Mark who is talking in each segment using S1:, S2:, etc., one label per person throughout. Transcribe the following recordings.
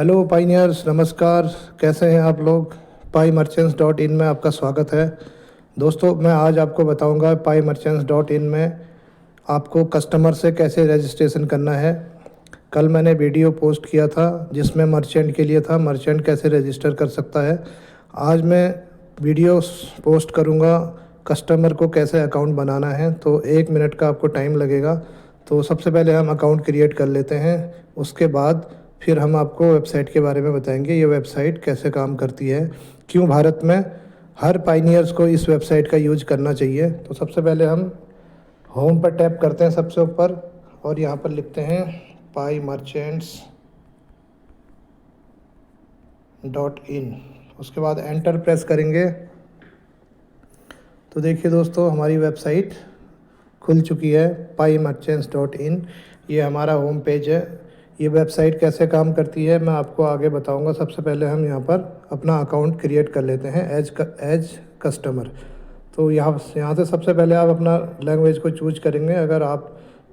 S1: Hello Pioneers, नमस्कार। कैसे हैं आप लोग? पाई मर्चेंट्स डॉट इन में आपका स्वागत है। दोस्तों, मैं आज आपको बताऊंगा पाई मर्चेंट्स डॉट इन में आपको कस्टमर से कैसे रजिस्ट्रेशन करना है। कल मैंने वीडियो पोस्ट किया था जिसमें मर्चेंट के लिए था, मर्चेंट कैसे रजिस्टर कर सकता है। आज मैं वीडियो पोस्ट करूंगा कस्टमर को कैसे अकाउंट बनाना है। तो 1 मिनट का आपको टाइम लगेगा। तो सबसे पहले हम अकाउंट क्रिएट कर लेते हैं, उसके बाद फिर हम आपको वेबसाइट के बारे में बताएंगे। ये वेबसाइट कैसे काम करती है, क्यों भारत में हर पाइनियर्स को इस वेबसाइट का यूज करना चाहिए। तो सबसे पहले हम होम पर टैप करते हैं सबसे ऊपर, और यहाँ पर लिखते हैं पाई मर्चेंट्स डॉट इन। उसके बाद एंटर प्रेस करेंगे तो देखिए दोस्तों, हमारी वेबसाइट खुल चुकी है, पाई मर्चेंट्स डॉट इन। ये हमारा होम पेज है। ये वेबसाइट कैसे काम करती है मैं आपको आगे बताऊंगा। सबसे पहले हम यहाँ पर अपना अकाउंट क्रिएट कर लेते हैं एज कस्टमर। तो यहाँ से सबसे पहले आप अपना लैंग्वेज को चूज करेंगे। अगर आप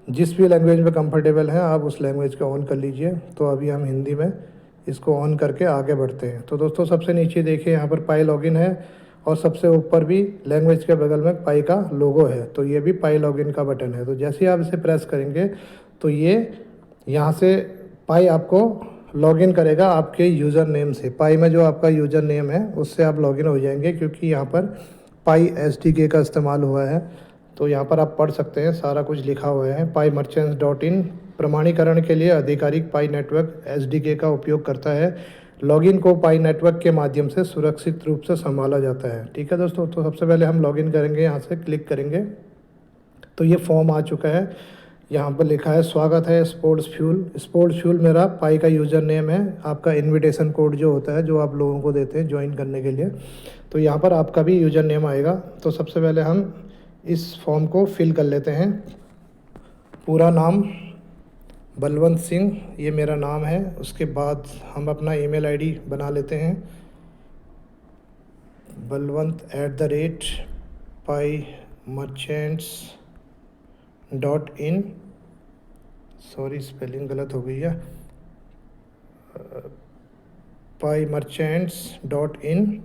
S1: जिस भी लैंग्वेज में कंफर्टेबल हैं आप उस लैंग्वेज को ऑन कर लीजिए। तो अभी हम हिंदी में इसको ऑन करके आगे बढ़ते हैं। तो दोस्तों, सबसे नीचे देखिए यहाँ पर पाई लॉगिन है, और सबसे ऊपर भी लैंग्वेज के बगल में पाई का लोगो है। तो ये भी पाई लॉगिन का बटन है। तो जैसे ही आप इसे प्रेस करेंगे तो ये यहाँ से पाई आपको लॉगिन करेगा आपके यूज़र नेम से। पाई में जो आपका यूज़र नेम है उससे आप लॉगिन हो जाएंगे, क्योंकि यहाँ पर पाई SDK का इस्तेमाल हुआ है। तो यहाँ पर आप पढ़ सकते हैं, सारा कुछ लिखा हुआ है। पाई मर्चेंट्स डॉट इन प्रमाणीकरण के लिए आधिकारिक पाई नेटवर्क SDK का उपयोग करता है। लॉगिन को पाई नेटवर्क के माध्यम से सुरक्षित रूप से संभाला जाता है। ठीक है दोस्तों, तो सबसे पहले हम लॉगिन करेंगे, यहाँ से क्लिक करेंगे तो ये फॉर्म आ चुका है। यहाँ पर लिखा है स्वागत है स्पोर्ट्स फ्यूल। स्पोर्ट्स फ्यूल मेरा पाई का यूज़र नेम है। आपका इनविटेशन कोड जो होता है, जो आप लोगों को देते हैं ज्वाइन करने के लिए, तो यहाँ पर आपका भी यूज़र नेम आएगा। तो सबसे पहले हम इस फॉर्म को फिल कर लेते हैं। पूरा नाम बलवंत सिंह, ये मेरा नाम है। उसके बाद हम अपना ईमेल आईडी बना लेते हैं, balwant@पाई merchants dot in. Sorry, spelling गलत हो गई है। Pi merchants dot in.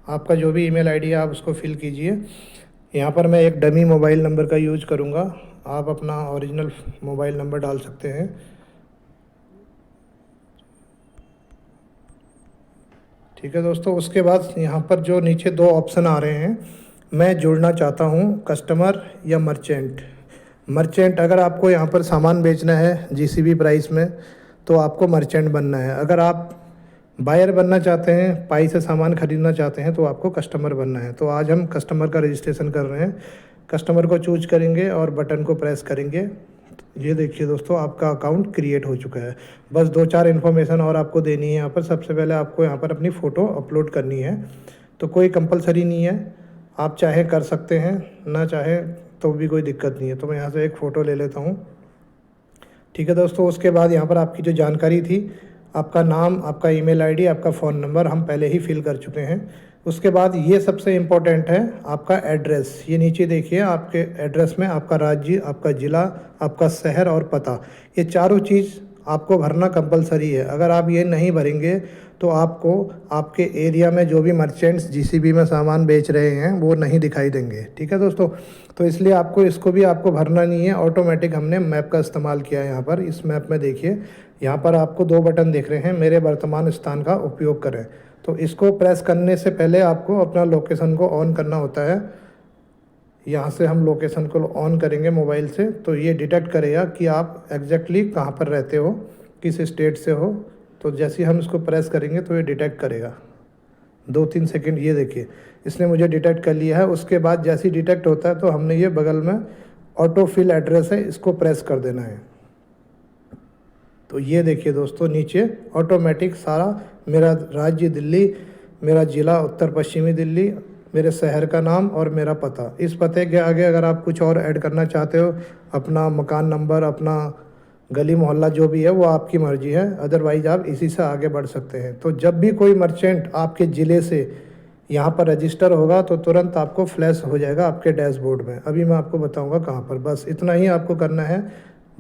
S1: आपका जो भी ईमेल आईडी है आप उसको फिल कीजिए। यहाँ पर मैं एक डमी मोबाइल नंबर का यूज करूँगा, आप अपना ओरिजिनल मोबाइल नंबर डाल सकते हैं। ठीक है दोस्तों, उसके बाद यहाँ पर जो नीचे 2 ऑप्शन आ रहे हैं, मैं जुड़ना चाहता हूँ कस्टमर या मर्चेंट। मर्चेंट, अगर आपको यहाँ पर सामान बेचना है GCB प्राइस में तो आपको मर्चेंट बनना है। अगर आप बायर बनना चाहते हैं, पाई से सामान खरीदना चाहते हैं, तो आपको कस्टमर बनना है। तो आज हम कस्टमर का रजिस्ट्रेशन कर रहे हैं। कस्टमर को चूज करेंगे और बटन को प्रेस करेंगे। ये देखिए दोस्तों, आपका अकाउंट क्रिएट हो चुका है। बस 2-4 इन्फॉर्मेशन और आपको देनी है यहाँ पर। सबसे पहले आपको यहाँ पर अपनी फ़ोटो अपलोड करनी है। तो कोई कंपलसरी नहीं है, आप चाहे कर सकते हैं, ना चाहे तो भी कोई दिक्कत नहीं है। तो मैं यहाँ से एक फ़ोटो ले लेता हूँ। ठीक है दोस्तों, उसके बाद यहाँ पर आपकी जो जानकारी थी, आपका नाम, आपका ईमेल आईडी, आपका फ़ोन नंबर हम पहले ही फिल कर चुके हैं। उसके बाद ये सबसे इम्पोर्टेंट है, आपका एड्रेस। ये नीचे देखिए, आपके एड्रेस में आपका राज्य, आपका ज़िला, आपका शहर और पता, ये चारों चीज़ आपको भरना कंपलसरी है। अगर आप ये नहीं भरेंगे तो आपको आपके एरिया में जो भी मर्चेंट्स GCB में सामान बेच रहे हैं वो नहीं दिखाई देंगे। ठीक है दोस्तों, तो इसलिए आपको इसको भी आपको भरना नहीं है। ऑटोमेटिक हमने मैप का इस्तेमाल किया है यहाँ पर। इस मैप में देखिए, यहाँ पर आपको 2 बटन दिख रहे हैं, मेरे वर्तमान स्थान का उपयोग करें। तो इसको प्रेस करने से पहले आपको अपना लोकेशन को ऑन करना होता है। यहाँ से हम लोकेशन को ऑन करेंगे मोबाइल से, तो ये डिटेक्ट करेगा कि आप एग्जैक्टली कहाँ पर रहते हो, किस स्टेट से हो। तो जैसे ही हम इसको प्रेस करेंगे तो ये डिटेक्ट करेगा। 2-3 सेकंड, ये देखिए इसने मुझे डिटेक्ट कर लिया है। उसके बाद जैसे ही डिटेक्ट होता है तो हमने ये बगल में ऑटो फिल एड्रेस है, इसको प्रेस कर देना है। तो ये देखिए दोस्तों, नीचे ऑटोमेटिक सारा मेरा राज्य दिल्ली, मेरा ज़िला उत्तर पश्चिमी दिल्ली, मेरे शहर का नाम और मेरा पता। इस पते के आगे अगर आप कुछ और ऐड करना चाहते हो, अपना मकान नंबर, अपना गली मोहल्ला जो भी है वो आपकी मर्ज़ी है। अदरवाइज़ आप इसी से आगे बढ़ सकते हैं। तो जब भी कोई मर्चेंट आपके ज़िले से यहाँ पर रजिस्टर होगा तो तुरंत आपको फ्लैश हो जाएगा आपके डैशबोर्ड में। अभी मैं आपको बताऊँगा कहाँ पर। बस इतना ही आपको करना है।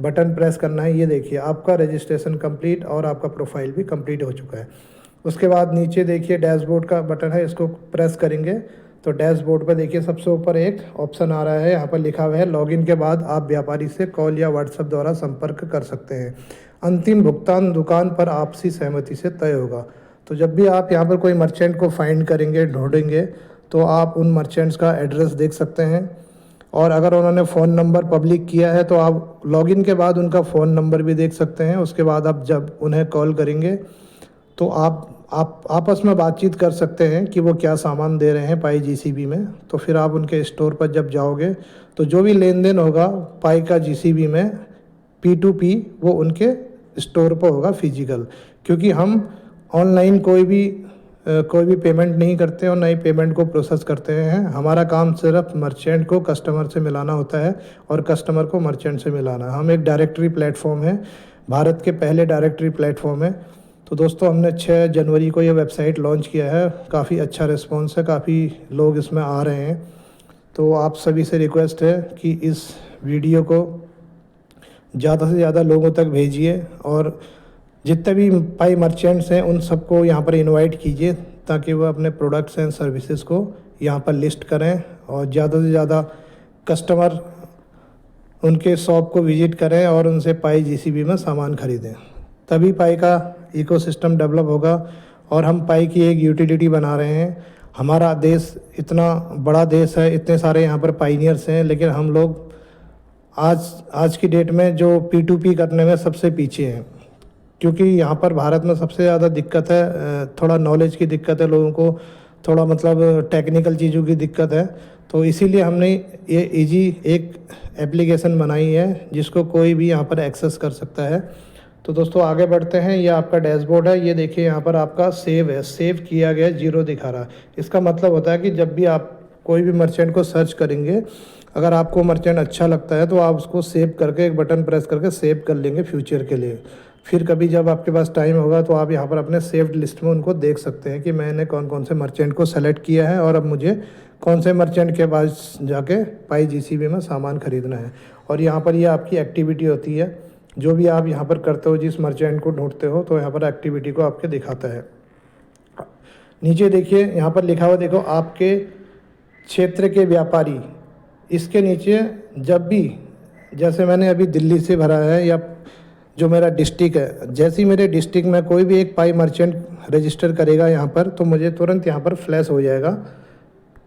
S1: बटन प्रेस करना है। ये देखिए आपका रजिस्ट्रेशन कंप्लीट और आपका प्रोफाइल भी कंप्लीट हो चुका है। उसके बाद नीचे देखिए डैशबोर्ड का बटन है, इसको प्रेस करेंगे तो डैशबोर्ड पर देखिए सबसे ऊपर एक ऑप्शन आ रहा है, यहाँ पर लिखा हुआ है लॉगिन के बाद आप व्यापारी से कॉल या व्हाट्सएप द्वारा संपर्क कर सकते हैं। अंतिम भुगतान दुकान पर आपसी सहमति से तय होगा। तो जब भी आप यहाँ पर कोई मर्चेंट को फाइंड करेंगे, ढूंढेंगे, तो आप उन मर्चेंट्स का एड्रेस देख सकते हैं। और अगर उन्होंने फ़ोन नंबर पब्लिक किया है तो आप लॉगिन के बाद उनका फ़ोन नंबर भी देख सकते हैं। उसके बाद आप जब उन्हें कॉल करेंगे तो आप आपस में बातचीत कर सकते हैं कि वो क्या सामान दे रहे हैं पाई जीसीबी में। तो फिर आप उनके स्टोर पर जब जाओगे तो जो भी लेन देन होगा पाई का जीसीबी में P2P वो उनके स्टोर पर होगा फिजिकल, क्योंकि हम ऑनलाइन कोई भी पेमेंट नहीं करते और ना ही पेमेंट को प्रोसेस करते हैं। हमारा काम सिर्फ मर्चेंट को कस्टमर से मिलाना होता है और कस्टमर को मर्चेंट से मिलाना। हम एक डायरेक्टरी प्लेटफॉर्म है, भारत के पहले डायरेक्टरी प्लेटफॉर्म है। तो दोस्तों हमने 6 जनवरी को ये वेबसाइट लॉन्च किया है। काफ़ी अच्छा रिस्पॉन्स है, काफ़ी लोग इसमें आ रहे हैं। तो आप सभी से रिक्वेस्ट है कि इस वीडियो को ज़्यादा से ज़्यादा लोगों तक भेजिए और जितने भी पाई मर्चेंट्स हैं उन सबको यहाँ पर इनवाइट कीजिए ताकि वो अपने प्रोडक्ट्स एंड सर्विसेज को यहाँ पर लिस्ट करें और ज़्यादा से ज़्यादा कस्टमर उनके शॉप को विज़िट करें और उनसे पाई जीसीबी में सामान खरीदें। तभी पाई का इकोसिस्टम डेवलप होगा और हम पाई की एक यूटिलिटी बना रहे हैं। हमारा देश इतना बड़ा देश है, इतने सारे यहाँ पर पाइनियर्स हैं, लेकिन हम लोग आज की डेट में जो P2P करने में सबसे पीछे हैं, क्योंकि यहाँ पर भारत में सबसे ज़्यादा दिक्कत है, थोड़ा नॉलेज की दिक्कत है लोगों को, थोड़ा मतलब टेक्निकल चीज़ों की दिक्कत है। तो इसीलिए हमने ये इजी एक एप्लीकेशन बनाई है जिसको कोई भी यहाँ पर एक्सेस कर सकता है। तो दोस्तों आगे बढ़ते हैं। ये आपका डैशबोर्ड है, ये देखिए यहाँ पर आपका सेव है, सेव किया गया 0 दिखा रहा है। इसका मतलब होता है कि जब भी आप कोई भी मर्चेंट को सर्च करेंगे, अगर आपको मर्चेंट अच्छा लगता है तो आप उसको सेव करके एक बटन प्रेस करके सेव कर लेंगे फ्यूचर के लिए। फिर कभी जब आपके पास टाइम होगा तो आप यहाँ पर अपने सेव्ड लिस्ट में उनको देख सकते हैं कि मैंने कौन कौन से मर्चेंट को सेलेक्ट किया है और अब मुझे कौन से मर्चेंट के पास जाके पाई जीसीबी में सामान खरीदना है। और यहाँ पर ये आपकी एक्टिविटी होती है, जो भी आप यहाँ पर करते हो, जिस मर्चेंट को ढूंढते हो, तो यहाँ पर एक्टिविटी को आपके दिखाता है। नीचे देखिए यहाँ पर लिखा हुआ देखो, आपके क्षेत्र के व्यापारी। इसके नीचे जब भी, जैसे मैंने अभी दिल्ली से भरा है या जो मेरा डिस्ट्रिक्ट है, जैसे ही मेरे डिस्ट्रिक्ट में कोई भी एक पाई मर्चेंट रजिस्टर करेगा यहाँ पर, तो मुझे तुरंत यहाँ पर फ्लैश हो जाएगा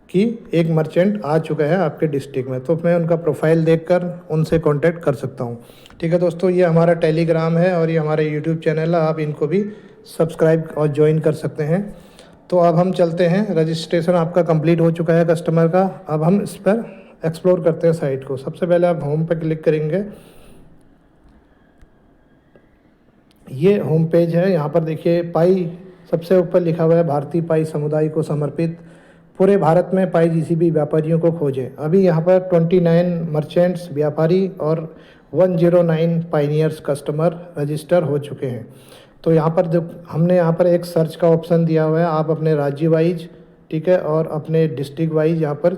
S1: कि एक मर्चेंट आ चुका है आपके डिस्ट्रिक्ट में। तो मैं उनका प्रोफाइल देखकर उनसे कांटेक्ट कर सकता हूँ। ठीक है दोस्तों, ये हमारा टेलीग्राम है और ये हमारा यूट्यूब चैनल है, आप इनको भी सब्सक्राइब और ज्वाइन कर सकते हैं। तो अब हम चलते हैं, रजिस्ट्रेशन आपका कंप्लीट हो चुका है कस्टमर का। अब हम इस पर एक्सप्लोर करते हैं साइट को। सबसे पहले आप होम पर क्लिक करेंगे, ये होम पेज है। यहाँ पर देखिए पाई सबसे ऊपर लिखा हुआ है, भारतीय पाई समुदाय को समर्पित, पूरे भारत में पाई जीसीबी व्यापारियों को खोजें। अभी यहाँ पर 29 मर्चेंट्स व्यापारी और 109 पाइनियर्स कस्टमर रजिस्टर हो चुके हैं। तो यहाँ पर हमने यहाँ पर एक सर्च का ऑप्शन दिया हुआ है, आप अपने राज्य वाइज, ठीक है, और अपने डिस्ट्रिक्ट वाइज यहाँ पर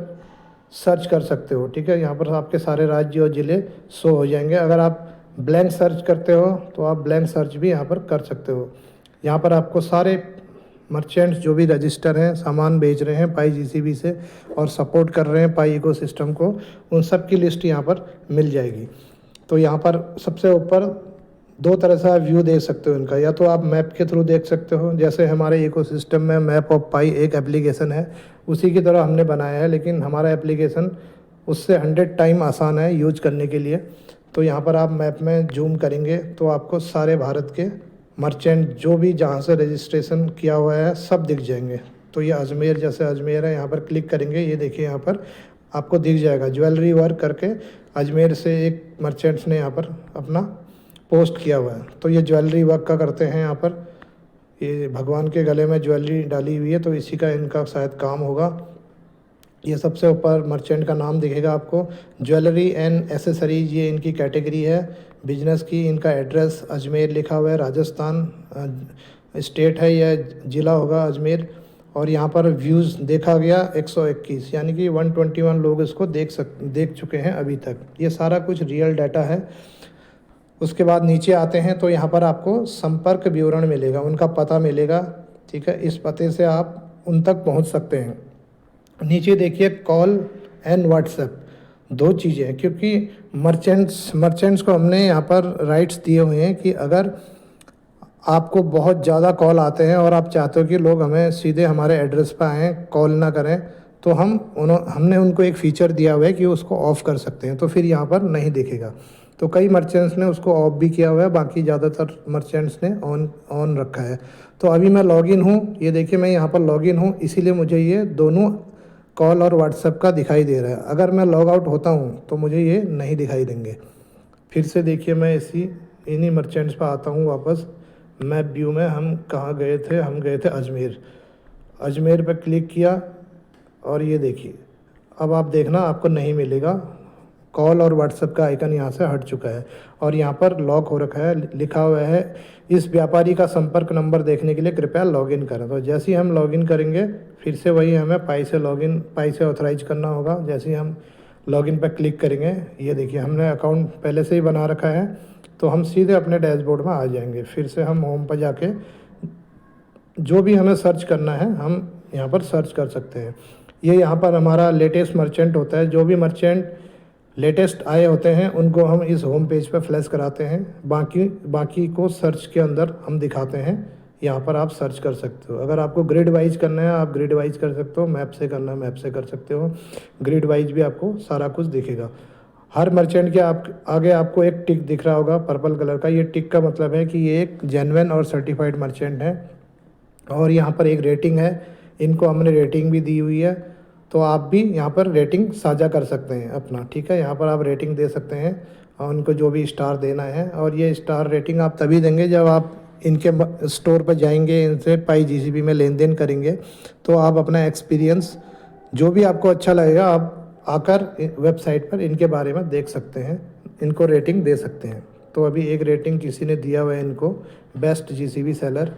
S1: सर्च कर सकते हो। ठीक है, यहाँ पर आपके सारे राज्य और ज़िले शो हो जाएंगे। अगर आप ब्लैंक सर्च करते हो तो आप ब्लैंक सर्च भी यहाँ पर कर सकते हो। यहाँ पर आपको सारे मर्चेंट्स जो भी रजिस्टर हैं, सामान बेच रहे हैं पाई जीसीबी से और सपोर्ट कर रहे हैं पाई इकोसिस्टम को, उन सब की लिस्ट यहाँ पर मिल जाएगी। तो यहाँ पर सबसे ऊपर 2 तरह से आप व्यू देख सकते हो इनका, या तो आप मैप के थ्रू देख सकते हो, जैसे हमारे इकोसिस्टम में मैप ऑफ पाई एक एप्लीकेशन है, उसी की तरह हमने बनाया है, लेकिन हमारा एप्लीकेशन उससे 100 टाइम आसान है यूज करने के लिए। तो यहाँ पर आप मैप में जूम करेंगे तो आपको सारे भारत के मर्चेंट जो भी जहाँ से रजिस्ट्रेशन किया हुआ है सब दिख जाएंगे। तो ये अजमेर, जैसे अजमेर है, यहाँ पर क्लिक करेंगे, ये देखिए यहाँ पर आपको दिख जाएगा ज्वेलरी वर्क करके अजमेर से एक मर्चेंट्स ने यहाँ पर अपना पोस्ट किया हुआ है। तो ये ज्वेलरी वर्क का करते हैं, यहाँ पर ये भगवान के गले में ज्वेलरी डाली हुई है, तो इसी का इनका शायद काम होगा। ये सबसे ऊपर मर्चेंट का नाम दिखेगा आपको, ज्वेलरी एंड एसेसरीज, ये इनकी कैटेगरी है बिजनेस की। इनका एड्रेस अजमेर लिखा हुआ है, राजस्थान स्टेट है या ज़िला होगा अजमेर। और यहाँ पर व्यूज़ देखा गया 121, यानी कि 121 लोग इसको देख चुके हैं अभी तक। ये सारा कुछ रियल डाटा है। उसके बाद नीचे आते हैं तो यहाँ पर आपको संपर्क विवरण मिलेगा, उनका पता मिलेगा, ठीक है। इस पते से आप उन तक पहुँच सकते हैं। नीचे देखिए कॉल एंड व्हाट्सएप, दो चीज़ें हैं, क्योंकि मर्चेंट्स को हमने यहाँ पर राइट्स दिए हुए हैं कि अगर आपको बहुत ज़्यादा कॉल आते हैं और आप चाहते हो कि लोग हमें सीधे हमारे एड्रेस पर आएँ, कॉल ना करें, तो हमने उनको एक फ़ीचर दिया हुआ है कि उसको ऑफ़ कर सकते हैं, तो फिर यहाँ पर नहीं दिखेगा। तो कई मर्चेंट्स ने उसको ऑफ़ भी किया हुआ है, बाकी ज़्यादातर मर्चेंट्स ने ऑन रखा है। तो अभी मैं लॉगिन हूँ, ये देखिए मैं यहाँ पर लॉगिन हूँ, इसीलिए मुझे ये दोनों कॉल और व्हाट्सएप का दिखाई दे रहा है। अगर मैं लॉग आउट होता हूँ तो मुझे ये नहीं दिखाई देंगे। फिर से देखिए मैं इन्हीं मर्चेंट्स पर आता हूँ वापस। मैप व्यू में हम कहाँ गए थे, हम गए थे अजमेर पर क्लिक किया और ये देखिए अब आप देखना आपको नहीं मिलेगा, कॉल और व्हाट्सएप का आइकन यहाँ से हट चुका है और यहाँ पर लॉक हो रखा है, लिखा हुआ है इस व्यापारी का संपर्क नंबर देखने के लिए कृपया लॉगिन करें। तो जैसे ही हम लॉगिन करेंगे फिर से वही हमें पाई से ऑथराइज करना होगा। जैसे ही हम लॉगिन पर क्लिक करेंगे, ये देखिए हमने अकाउंट पहले से ही बना रखा है, तो हम सीधे अपने डैशबोर्ड में आ जाएंगे। फिर से हम होम पर जाके जो भी हमें सर्च करना है हम यहाँ पर सर्च कर सकते हैं। ये यहाँ पर हमारा लेटेस्ट मर्चेंट होता है, जो भी मर्चेंट लेटेस्ट आए होते हैं उनको हम इस होम पेज पर फ्लैश कराते हैं, बाकी को सर्च के अंदर हम दिखाते हैं। यहाँ पर आप सर्च कर सकते हो। अगर आपको ग्रिड वाइज करना है आप ग्रिड वाइज कर सकते हो, मैप से करना है मैप से कर सकते हो। ग्रिड वाइज भी आपको सारा कुछ दिखेगा। हर मर्चेंट के आगे आपको एक टिक दिख रहा होगा पर्पल कलर का। ये टिक का मतलब है कि ये एक जेन्युइन और सर्टिफाइड मर्चेंट है। और यहाँ पर एक रेटिंग है, इनको हमने रेटिंग भी दी हुई है, तो आप भी यहाँ पर रेटिंग साझा कर सकते हैं अपना, ठीक है। यहाँ पर आप रेटिंग दे सकते हैं और उनको जो भी स्टार देना है। और ये स्टार रेटिंग आप तभी देंगे जब आप इनके स्टोर पर जाएंगे, इनसे पाई GCB में लेन देन करेंगे, तो आप अपना एक्सपीरियंस जो भी आपको अच्छा लगेगा आप आकर वेबसाइट पर इनके बारे में देख सकते हैं, इनको रेटिंग दे सकते हैं। तो अभी एक रेटिंग किसी ने दिया हुआ है इनको, बेस्ट GCB सेलर।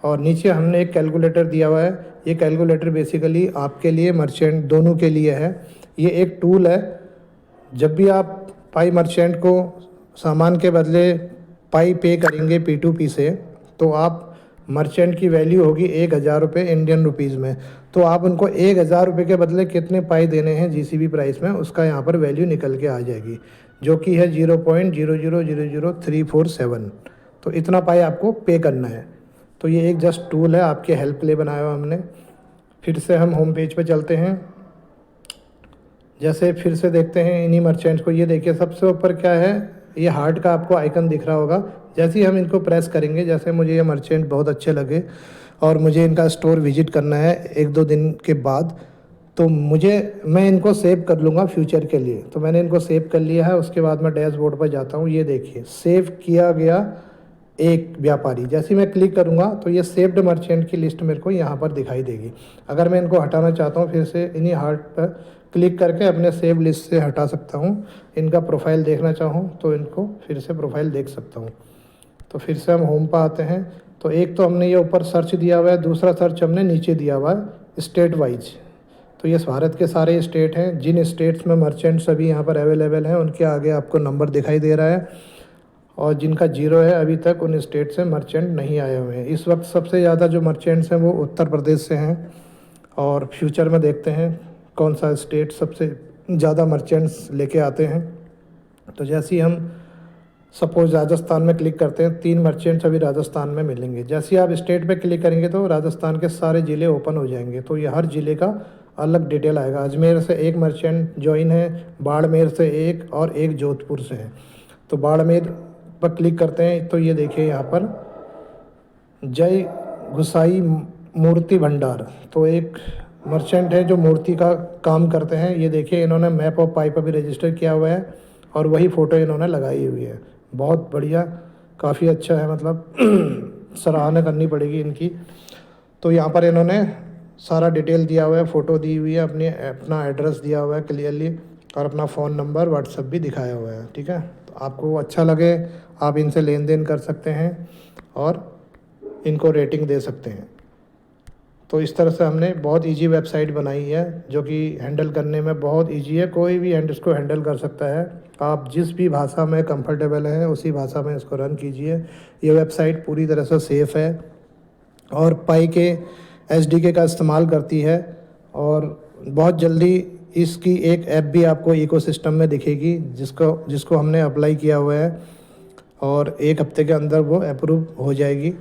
S1: और नीचे हमने एक कैलकुलेटर दिया हुआ है। ये कैलकुलेटर बेसिकली आपके लिए मर्चेंट दोनों के लिए है। ये एक टूल है, जब भी आप पाई मर्चेंट को सामान के बदले पाई पे करेंगे P2P से, तो आप मर्चेंट की वैल्यू होगी 1000 रुपये इंडियन रुपीज़ में। तो आप उनको 1000 रुपये के बदले कितने पाई देने हैं GCB प्राइस में, उसका यहाँ पर वैल्यू निकल के आ जाएगी, जो कि है 0.000347। तो इतना पाई आपको पे करना है। तो ये एक जस्ट टूल है, आपके हेल्प के लिए बनाया हुआ हमने। फिर से हम होम पेज पे चलते हैं। जैसे फिर से देखते हैं इन्हीं मर्चेंट्स को। ये देखिए सबसे ऊपर क्या है, ये हार्ट का आपको आइकन दिख रहा होगा। जैसे ही हम इनको प्रेस करेंगे, जैसे मुझे ये मर्चेंट बहुत अच्छे लगे और मुझे इनका स्टोर विजिट करना है 1-2 दिन के बाद, तो मैं इनको सेव कर लूँगा फ्यूचर के लिए। तो मैंने इनको सेव कर लिया है। उसके बाद मैं डैशबोर्ड पर जाता हूँ। ये देखिए सेव किया गया एक व्यापारी, जैसे मैं क्लिक करूंगा तो ये सेव्ड मर्चेंट की लिस्ट मेरे को यहाँ पर दिखाई देगी। अगर मैं इनको हटाना चाहता हूँ, फिर से इन्हीं हार्ट पर क्लिक करके अपने सेव लिस्ट से हटा सकता हूँ। इनका प्रोफाइल देखना चाहूँ तो इनको फिर से प्रोफाइल देख सकता हूँ। तो फिर से हम होम पर आते हैं। तो एक तो हमने ये ऊपर सर्च दिया हुआ है, दूसरा सर्च हमने नीचे दिया हुआ है स्टेट वाइज। तो ये भारत के सारे स्टेट हैं, जिन स्टेट्स में मर्चेंट्स अभी यहाँ पर अवेलेबल हैं उनके आगे आपको नंबर दिखाई दे रहा है, और जिनका 0 है अभी तक उन स्टेट से मर्चेंट नहीं आए हुए हैं। इस वक्त सबसे ज़्यादा जो मर्चेंट्स हैं वो उत्तर प्रदेश से हैं, और फ्यूचर में देखते हैं कौन सा स्टेट सबसे ज़्यादा मर्चेंट्स लेके आते हैं। तो जैसे ही हम सपोज राजस्थान में क्लिक करते हैं, 3 मर्चेंट्स अभी राजस्थान में मिलेंगे। जैसे ही आप स्टेट पे क्लिक करेंगे तो राजस्थान के सारे ज़िले ओपन हो जाएंगे। तो ये हर ज़िले का अलग डिटेल आएगा। अजमेर से एक मर्चेंट ज्वाइन है, बाड़मेर से एक, और एक जोधपुर से है। तो बाड़मेर पर क्लिक करते हैं तो ये देखिए यहाँ पर जय गुसाई मूर्ति भंडार, तो एक मर्चेंट है जो मूर्ति का काम करते हैं। ये देखिए इन्होंने मैप ऑफ पाई पर भी रजिस्टर किया हुआ है और वही फ़ोटो इन्होंने लगाई हुई है। बहुत बढ़िया, काफ़ी अच्छा है, मतलब सराहना करनी पड़ेगी इनकी। तो यहाँ पर इन्होंने सारा डिटेल दिया हुआ है, फ़ोटो दी हुई है, अपना एड्रेस दिया हुआ है क्लियरली, और अपना फ़ोन नंबर व्हाट्सएप भी दिखाया हुआ है, ठीक है। तो आपको अच्छा लगे आप इनसे लेन देन कर सकते हैं और इनको रेटिंग दे सकते हैं। तो इस तरह से हमने बहुत इजी वेबसाइट बनाई है जो कि हैंडल करने में बहुत इजी है, कोई भी इसको हैंडल कर सकता है। आप जिस भी भाषा में कंफर्टेबल हैं उसी भाषा में इसको रन कीजिए। ये वेबसाइट पूरी तरह से सेफ़ है और पाई के एसडीके का इस्तेमाल करती है और बहुत जल्दी इसकी एक ऐप भी आपको इकोसिस्टम में दिखेगी जिसको हमने अप्लाई किया हुआ है और 1 हफ्ते के अंदर वो अप्रूव हो जाएगी।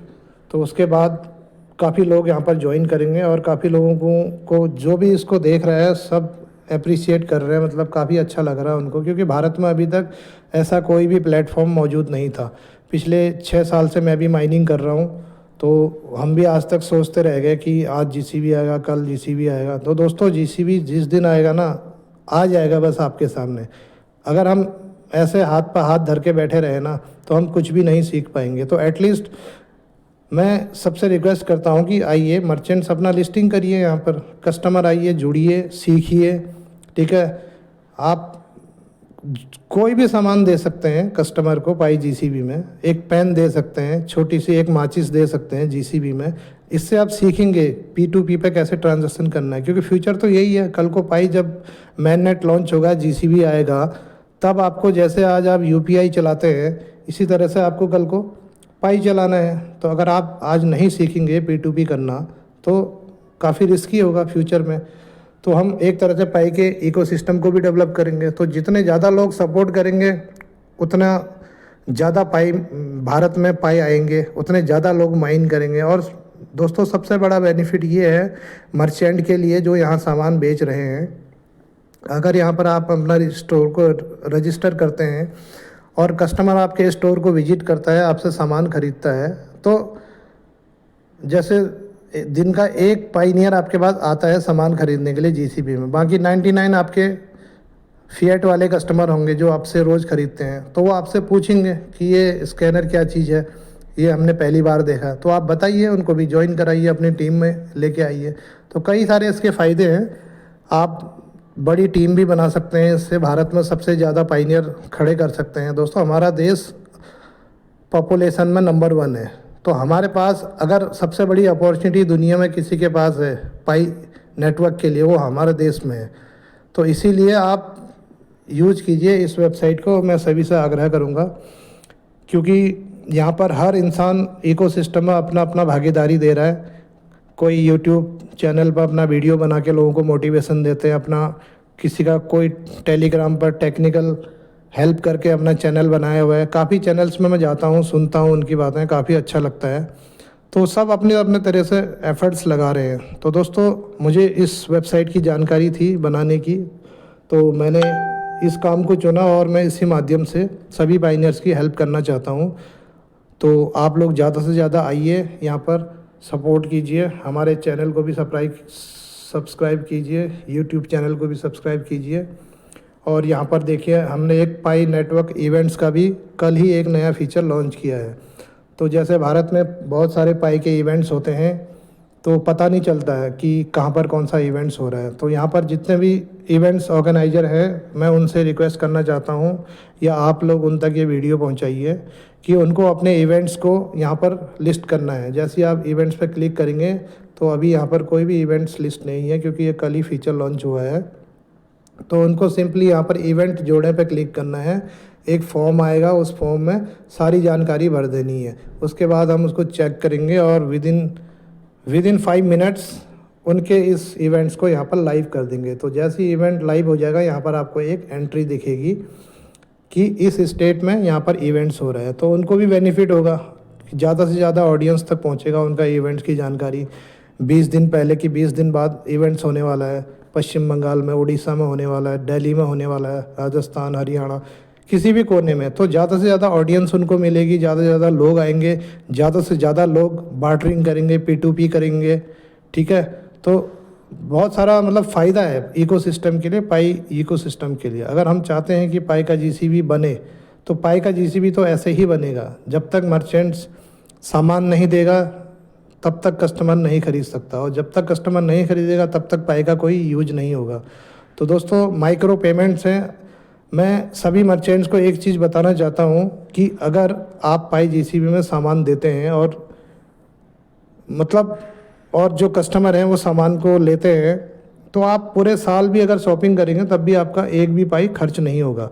S1: तो उसके बाद काफ़ी लोग यहाँ पर ज्वाइन करेंगे और काफ़ी लोगों को जो भी इसको देख रहा है सब अप्रिशिएट कर रहे हैं, मतलब काफ़ी अच्छा लग रहा है उनको, क्योंकि भारत में अभी तक ऐसा कोई भी प्लेटफॉर्म मौजूद नहीं था। पिछले 6 साल से मैं भी माइनिंग कर रहा हूँ, तो हम भी आज तक सोचते रह गए कि आज जीसीबी आएगा, कल जीसीबी आएगा। तो दोस्तों जीसीबी जिस दिन आएगा ना, आ जाएगा बस आपके सामने। अगर हम ऐसे हाथ पर हाथ धर के बैठे रहे ना तो हम कुछ भी नहीं सीख पाएंगे। तो एटलीस्ट मैं सबसे रिक्वेस्ट करता हूँ कि आइए मर्चेंट्स अपना लिस्टिंग करिए, यहाँ पर कस्टमर आइए, जुड़िए, सीखिए, ठीक है। आप कोई भी सामान दे सकते हैं कस्टमर को पाई जीसीबी में, एक पेन दे सकते हैं, छोटी सी एक माचिस दे सकते हैं जीसीबी में। इससे आप सीखेंगे P2P पे कैसे ट्रांजैक्शन करना है, क्योंकि फ्यूचर तो यही है। कल को पाई जब मैननेट लॉन्च होगा, जीसीबी आएगा, तब आपको जैसे आज आप यूपीआई चलाते हैं इसी तरह से आपको कल को पाई चलाना है। तो अगर आप आज नहीं सीखेंगे P2P करना तो काफ़ी रिस्की होगा फ्यूचर में। तो हम एक तरह से पाई के इकोसिस्टम को भी डेवलप करेंगे। तो जितने ज़्यादा लोग सपोर्ट करेंगे उतना ज़्यादा पाई भारत में पाई आएंगे, उतने ज़्यादा लोग माइन करेंगे। और दोस्तों सबसे बड़ा बेनिफिट ये है मर्चेंट के लिए जो यहाँ सामान बेच रहे हैं, अगर यहाँ पर आप अपना स्टोर को रजिस्टर करते हैं और कस्टमर आपके स्टोर को विजिट करता है, आपसे सामान खरीदता है, तो जैसे दिन का एक पाइनियर आपके पास आता है सामान खरीदने के लिए जीसीबी में, बाकी 99 आपके फिएट वाले कस्टमर होंगे जो आपसे रोज़ खरीदते हैं। तो वो आपसे पूछेंगे कि ये स्कैनर क्या चीज़ है, ये हमने पहली बार देखा। तो आप बताइए, उनको भी ज्वाइन कराइए, अपनी टीम में लेके आइए। तो कई सारे इसके फ़ायदे हैं। आप बड़ी टीम भी बना सकते हैं इससे, भारत में सबसे ज़्यादा पाइनियर खड़े कर सकते हैं। दोस्तों हमारा देश पॉपुलेशन में नंबर 1 है, तो हमारे पास अगर सबसे बड़ी अपॉर्चुनिटी दुनिया में किसी के पास है पाई नेटवर्क के लिए, वो हमारे देश में है। तो इसीलिए आप यूज कीजिए इस वेबसाइट को, मैं सभी से आग्रह करूँगा, क्योंकि यहाँ पर हर इंसान इकोसिस्टम में अपना अपना भागीदारी दे रहा है। कोई यूट्यूब चैनल पर अपना वीडियो बना के लोगों को मोटिवेशन देते हैं, अपना किसी का कोई टेलीग्राम पर टेक्निकल हेल्प करके अपना चैनल बनाया हुआ है। काफ़ी चैनल्स में मैं जाता हूँ, सुनता हूँ उनकी बातें, काफ़ी अच्छा लगता है। तो सब अपने अपने तरह से एफ़र्ट्स लगा रहे हैं। तो दोस्तों मुझे इस वेबसाइट की जानकारी थी बनाने की, तो मैंने इस काम को चुना और मैं इसी माध्यम से सभी पाइनियर्स की हेल्प करना चाहता हूँ। तो आप लोग ज़्यादा से ज़्यादा आइए, यहाँ पर सपोर्ट कीजिए, हमारे चैनल को भी सब्सक्राइब कीजिए, यूट्यूब चैनल को भी सब्सक्राइब कीजिए। और यहाँ पर देखिए हमने एक पाई नेटवर्क इवेंट्स का भी कल ही एक नया फीचर लॉन्च किया है। तो जैसे भारत में बहुत सारे पाई के इवेंट्स होते हैं, तो पता नहीं चलता है कि कहाँ पर कौन सा इवेंट्स हो रहा है। तो यहाँ पर जितने भी इवेंट्स ऑर्गेनाइज़र हैं, मैं उनसे रिक्वेस्ट करना चाहता हूँ, या आप लोग उन तक ये वीडियो पहुँचाइए कि उनको अपने इवेंट्स को यहाँ पर लिस्ट करना है। जैसे आप इवेंट्स पर क्लिक करेंगे तो अभी यहाँ पर कोई भी इवेंट्स लिस्ट नहीं है, क्योंकि ये कल ही फीचर लॉन्च हुआ है। तो उनको सिंपली यहाँ पर इवेंट जोड़े पे क्लिक करना है, एक फॉर्म आएगा, उस फॉर्म में सारी जानकारी भर देनी है। उसके बाद हम उसको चेक करेंगे और विदिन 5 मिनट्स उनके इस इवेंट्स को यहाँ पर लाइव कर देंगे। तो जैसे ही इवेंट लाइव हो जाएगा, यहाँ पर आपको एक एंट्री दिखेगी कि इस स्टेट में यहाँ पर इवेंट्स हो रहे हैं। तो उनको भी बेनिफिट होगा, ज़्यादा से ज़्यादा ऑडियंस तक पहुँचेगा उनका इवेंट्स की जानकारी। 20 दिन पहले कि 20 दिन बाद इवेंट्स होने वाला है, पश्चिम बंगाल में, उड़ीसा में होने वाला है, दिल्ली में होने वाला है, राजस्थान, हरियाणा, किसी भी कोने में। तो ज़्यादा से ज़्यादा ऑडियंस उनको मिलेगी, ज़्यादा से ज़्यादा लोग आएंगे, ज़्यादा से ज़्यादा लोग बार्टरिंग करेंगे, P2P करेंगे, ठीक है। तो बहुत सारा मतलब फ़ायदा है इकोसिस्टम के लिए, पाई इकोसिस्टम के लिए। अगर हम चाहते हैं कि पाई का जीसीबी बने, तो पाई का जीसीबी तो ऐसे ही बनेगा। जब तक मर्चेंट्स सामान नहीं देगा तब तक कस्टमर नहीं खरीद सकता, और जब तक कस्टमर नहीं खरीदेगा तब तक पाई का कोई यूज नहीं होगा। तो दोस्तों माइक्रो पेमेंट्स हैं। मैं सभी मर्चेंट्स को एक चीज़ बताना चाहता हूँ कि अगर आप पाई जीसीबी में सामान देते हैं और मतलब और जो कस्टमर हैं वो सामान को लेते हैं, तो आप पूरे साल भी अगर शॉपिंग करेंगे तब भी आपका एक भी पाई खर्च नहीं होगा।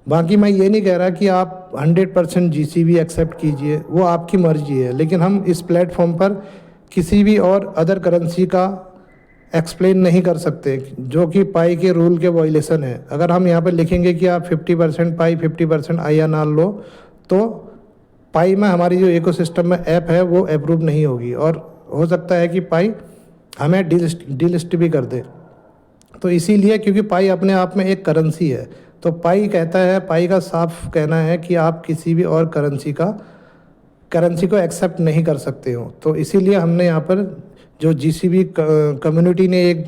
S1: बाकी मैं ये नहीं कह रहा कि आप 100% GCB एक्सेप्ट कीजिए, वो आपकी मर्जी है, लेकिन हम इस प्लेटफॉर्म पर किसी भी और अदर करेंसी का एक्सप्लेन नहीं कर सकते जो कि पाई के रूल के वायलेशन है। अगर हम यहाँ पर लिखेंगे कि आप 50% पाई 50% INR लो, तो पाई में हमारी जो इकोसिस्टम में ऐप है वो अप्रूव नहीं होगी, और हो सकता है कि पाई हमें डिलिस्ट भी कर दे। तो इसीलिए, क्योंकि पाई अपने आप में एक करेंसी है, तो पाई कहता है, पाई का साफ कहना है कि आप किसी भी और करेंसी को एक्सेप्ट नहीं कर सकते हो। तो इसीलिए हमने यहाँ पर जो GCB कम्युनिटी ने एक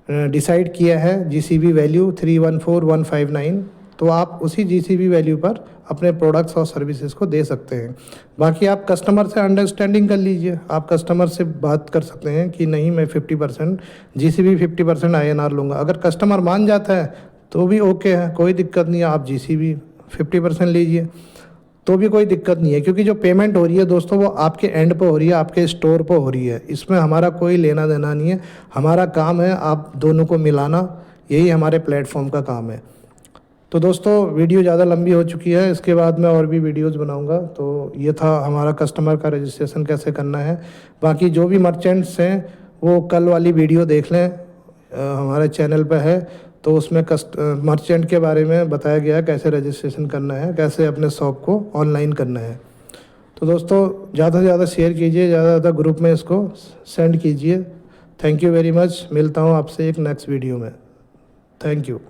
S1: डिसाइड किया है GCB वैल्यू 314159, तो आप उसी GCB वैल्यू पर अपने प्रोडक्ट्स और सर्विसेज को दे सकते हैं। बाकी आप कस्टमर से अंडरस्टैंडिंग कर लीजिए, आप कस्टमर से बात कर सकते हैं कि नहीं मैं 50% GCB 50% INR लूँगा। अगर कस्टमर मान जाता है तो भी ओके है, कोई दिक्कत नहीं है, आप GCB 50% लीजिए तो भी कोई दिक्कत नहीं है, क्योंकि जो पेमेंट हो रही है दोस्तों वो आपके एंड पे हो रही है, आपके स्टोर पे हो रही है, इसमें हमारा कोई लेना देना नहीं है। हमारा काम है आप दोनों को मिलाना, यही हमारे प्लेटफॉर्म का काम है। तो दोस्तों वीडियो ज़्यादा लंबी हो चुकी है, इसके बाद मैं और भी वीडियोस बनाऊंगा। तो ये था हमारा कस्टमर का रजिस्ट्रेशन कैसे करना है। बाकी जो भी मर्चेंट्स हैं वो कल वाली वीडियो देख लें, हमारे चैनल पर है, तो उसमें मर्चेंट के बारे में बताया गया है कैसे रजिस्ट्रेशन करना है, कैसे अपने शॉप को ऑनलाइन करना है। तो दोस्तों ज़्यादा से ज़्यादा शेयर कीजिए, ज़्यादा ग्रुप में इसको सेंड कीजिए। थैंक यू वेरी मच, मिलता हूँ आपसे एक नेक्स्ट वीडियो में। Thank you.